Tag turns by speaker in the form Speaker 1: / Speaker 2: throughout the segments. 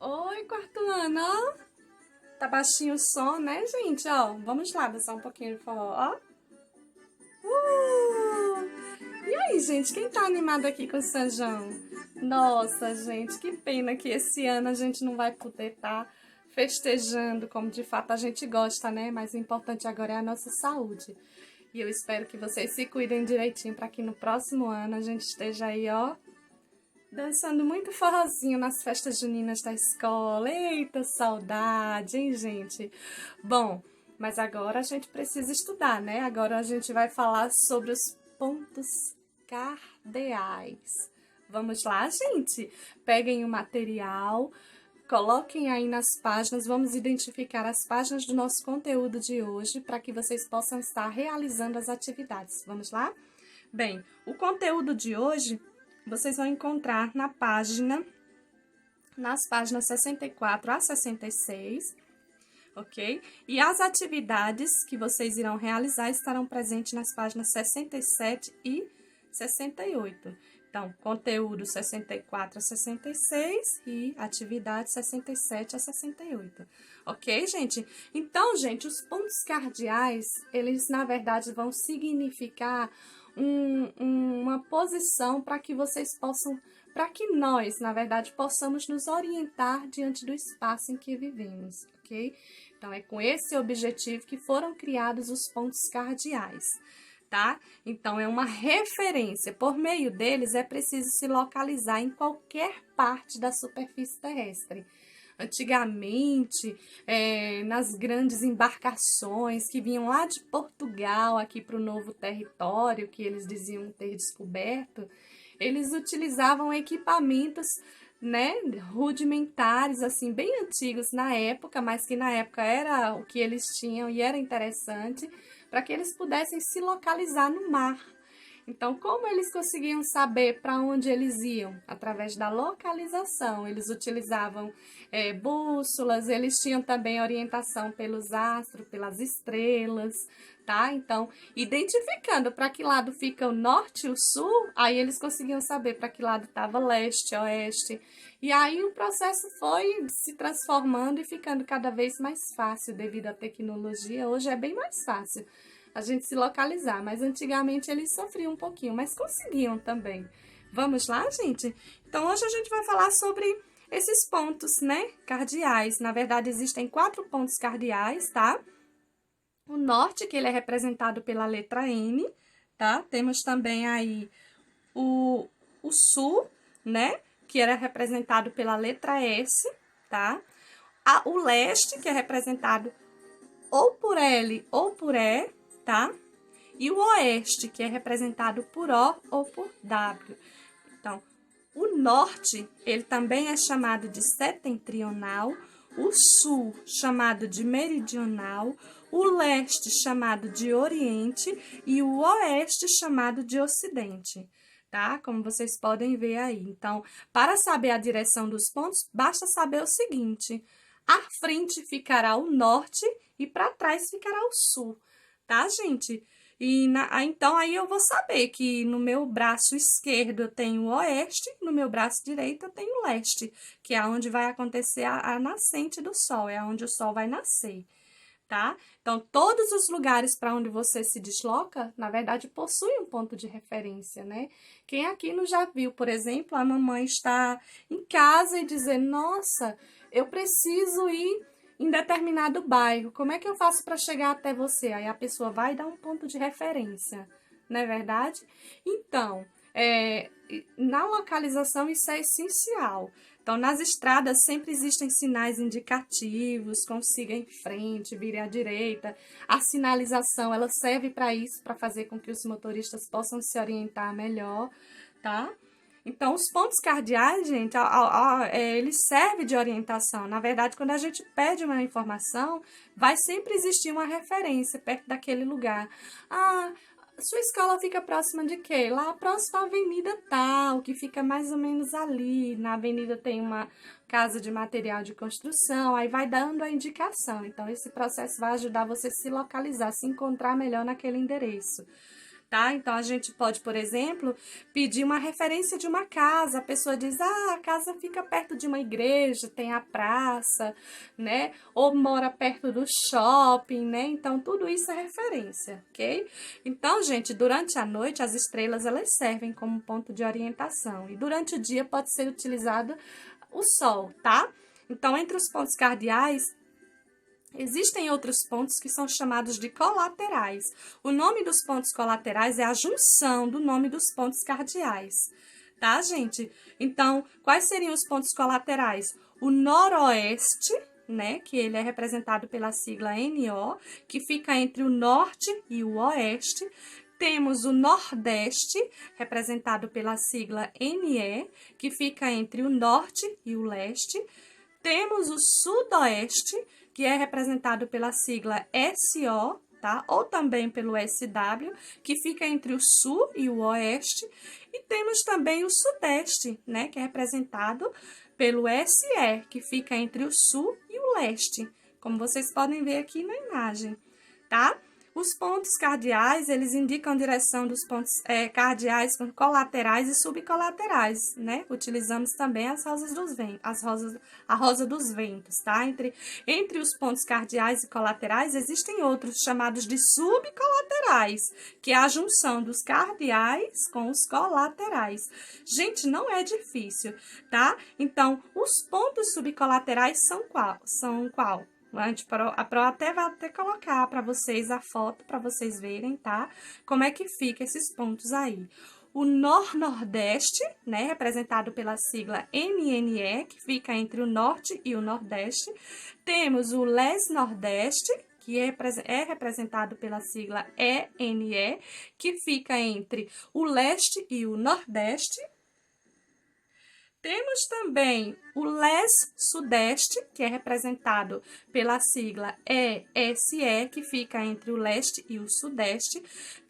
Speaker 1: Oi, quarto ano, ó. Tá baixinho o som, né, gente? Ó, vamos lá dançar um pouquinho de forró, ó. E aí, gente, quem tá animado aqui com o São João? Nossa, gente, que pena que esse ano a gente não vai poder estar festejando como de fato a gente gosta, né? Mas o importante agora é a nossa saúde. E eu espero que vocês se cuidem direitinho para que no próximo ano a gente esteja aí, ó, dançando muito forrozinho nas festas juninas da escola. Eita, saudade, hein, gente? Bom, mas agora a gente precisa estudar, né? Agora a gente vai falar sobre os pontos cardeais. Vamos lá, gente? Peguem o material, coloquem aí nas páginas, vamos identificar as páginas do nosso conteúdo de hoje para que vocês possam estar realizando as atividades. Vamos lá? Bem, o conteúdo de hoje vocês vão encontrar nas páginas 64 a 66, ok? E as atividades que vocês irão realizar estarão presentes nas páginas 67 e 68. Então, conteúdo 64 a 66 e atividade 67 a 68. Ok, gente? Então, gente, os pontos cardeais, eles, na verdade, vão significar uma posição para que vocês possam, para que nós, na verdade, possamos nos orientar diante do espaço em que vivemos, ok? Então, é com esse objetivo que foram criados os pontos cardeais, tá? Então, é uma referência. Por meio deles, é preciso se localizar em qualquer parte da superfície terrestre. Antigamente, nas grandes embarcações que vinham lá de Portugal aqui para o novo território que eles diziam ter descoberto, eles utilizavam equipamentos, né, rudimentares, assim, bem antigos na época, mas que na época era o que eles tinham e era interessante para que eles pudessem se localizar no mar. Então, como eles conseguiam saber para onde eles iam? Através da localização. Eles utilizavam bússolas, eles tinham também orientação pelos astros, pelas estrelas, tá? Então, identificando para que lado fica o norte e o sul, aí eles conseguiam saber para que lado estava leste, oeste. E aí o processo foi se transformando e ficando cada vez mais fácil devido à tecnologia. Hoje é bem mais fácil a gente se localizar, mas antigamente eles sofriam um pouquinho, mas conseguiam também. Vamos lá, gente? Então, hoje a gente vai falar sobre esses pontos, né, cardeais. Na verdade, existem 4 pontos cardeais, tá? O norte, que ele é representado pela letra N, tá? Temos também aí o sul, né, que era representado pela letra S, tá? O leste, que é representado ou por L ou por E, tá? E o oeste, que é representado por O ou por W. Então, o norte, ele também é chamado de setentrional, o sul, chamado de meridional, o leste, chamado de oriente, e o oeste, chamado de ocidente, tá? Como vocês podem ver aí. Então, para saber a direção dos pontos, basta saber o seguinte: à frente ficará o norte e para trás ficará o sul, tá, gente? Então, aí eu vou saber que no meu braço esquerdo eu tenho o oeste, no meu braço direito eu tenho o leste, que é onde vai acontecer a nascente do sol, é onde o sol vai nascer, tá? Então, todos os lugares para onde você se desloca, na verdade, possuem um ponto de referência, né? Quem aqui não já viu, por exemplo, a mamãe está em casa e dizer, nossa, eu preciso ir em determinado bairro, como é que eu faço para chegar até você? Aí a pessoa vai dar um ponto de referência, não é verdade? Então, na localização isso é essencial. Então, nas estradas sempre existem sinais indicativos, como siga em frente, vire à direita. A sinalização, ela serve para isso, para fazer com que os motoristas possam se orientar melhor, tá? Então, os pontos cardeais, gente, eles servem de orientação. Na verdade, quando a gente pede uma informação, vai sempre existir uma referência perto daquele lugar. Ah, sua escola fica próxima de quê? Lá próximo à avenida tal, que fica mais ou menos ali. Na avenida tem uma casa de material de construção, aí vai dando a indicação. Então, esse processo vai ajudar você a se localizar, se encontrar melhor naquele endereço, tá? Então, a gente pode, por exemplo, pedir uma referência de uma casa. A pessoa diz, a casa fica perto de uma igreja, tem a praça, né? Ou mora perto do shopping, né? Então, tudo isso é referência, ok? Então, gente, durante a noite, as estrelas, elas servem como ponto de orientação. E durante o dia pode ser utilizado o sol, tá? Então, entre os pontos cardeais, existem outros pontos que são chamados de colaterais. O nome dos pontos colaterais é a junção do nome dos pontos cardeais, tá, gente? Então, quais seriam os pontos colaterais? O noroeste, né, que ele é representado pela sigla NO, que fica entre o norte e o oeste. Temos o nordeste, representado pela sigla NE, que fica entre o norte e o leste. Temos o sudoeste, que é representado pela sigla SO, tá? Ou também pelo SW, que fica entre o sul e o oeste. E temos também o sudeste, né? Que é representado pelo SE, que fica entre o sul e o leste, como vocês podem ver aqui na imagem, tá? Os pontos cardeais, eles indicam a direção dos pontos cardeais colaterais e subcolaterais, né? Utilizamos também as rosas dos ventos, a rosa dos ventos, tá? Entre os pontos cardeais e colaterais, existem outros chamados de subcolaterais, que é a junção dos cardeais com os colaterais. Gente, não é difícil, tá? Então, os pontos subcolaterais são qual? A Pro até vai colocar para vocês a foto, para vocês verem, tá? Como é que fica esses pontos aí. O nordeste, né, representado pela sigla NNE, que fica entre o norte e o nordeste. Temos o les-nordeste, que é representado pela sigla ENE, que fica entre o leste e o nordeste. Temos também o leste-sudeste, que é representado pela sigla ESE, que fica entre o leste e o sudeste.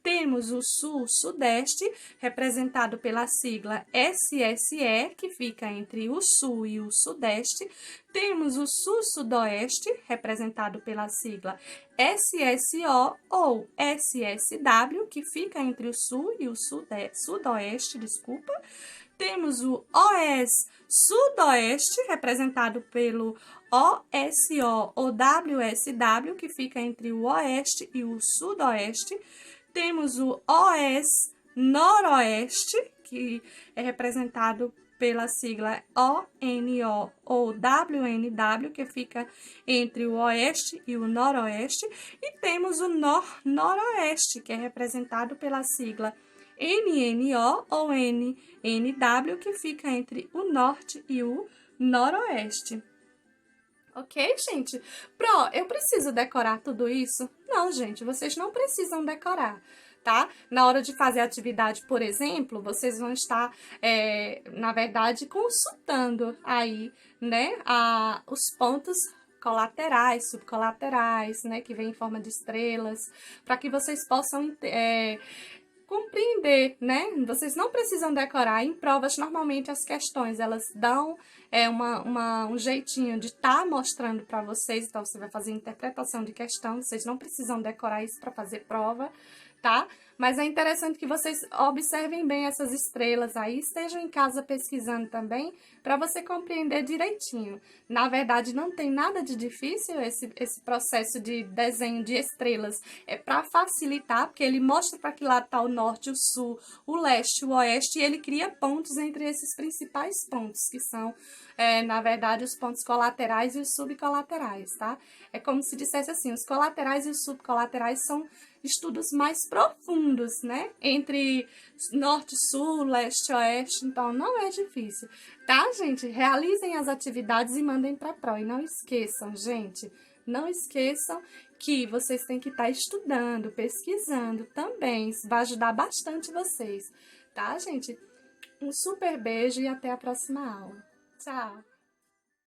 Speaker 1: Temos o sul-sudeste, representado pela sigla SSE, que fica entre o sul e o sudeste. Temos o sul-sudoeste, representado pela sigla SSO ou SSW, que fica entre o sul e o sudoeste, desculpa. Temos o OS Sudoeste, representado pelo OSO ou WSW, que fica entre o Oeste e o Sudoeste. Temos o OS Noroeste, que é representado pela sigla ONO ou WNW, que fica entre o Oeste e o Noroeste. E temos o Noroeste, que é representado pela sigla NNO ou NNW, que fica entre o norte e o noroeste. Ok, gente? Pro, eu preciso decorar tudo isso? Não, gente, vocês não precisam decorar, tá? Na hora de fazer a atividade, por exemplo, vocês vão estar, na verdade, consultando aí, né, os pontos colaterais, subcolaterais, né, que vem em forma de estrelas, para que vocês possam compreender, né? Vocês não precisam decorar. Em provas, normalmente, as questões, elas dão um jeitinho de estar mostrando para vocês. Então, você vai fazer interpretação de questão. Vocês não precisam decorar isso para fazer prova, tá? Mas é interessante que vocês observem bem essas estrelas aí, estejam em casa pesquisando também, para você compreender direitinho. Na verdade, não tem nada de difícil esse processo de desenho de estrelas. É para facilitar, porque ele mostra para que lado está o norte, o sul, o leste, o oeste, e ele cria pontos entre esses principais pontos, que são, na verdade, os pontos colaterais e os subcolaterais, tá? É como se dissesse assim, os colaterais e os subcolaterais são estudos mais profundos, né? Entre norte, sul, leste, oeste, então não é difícil, tá, gente? Realizem as atividades e mandem para a Pro. E não esqueçam, gente, não esqueçam que vocês têm que estar estudando, pesquisando também. Isso vai ajudar bastante vocês, tá, gente? Um super beijo e até a próxima aula. Tchau!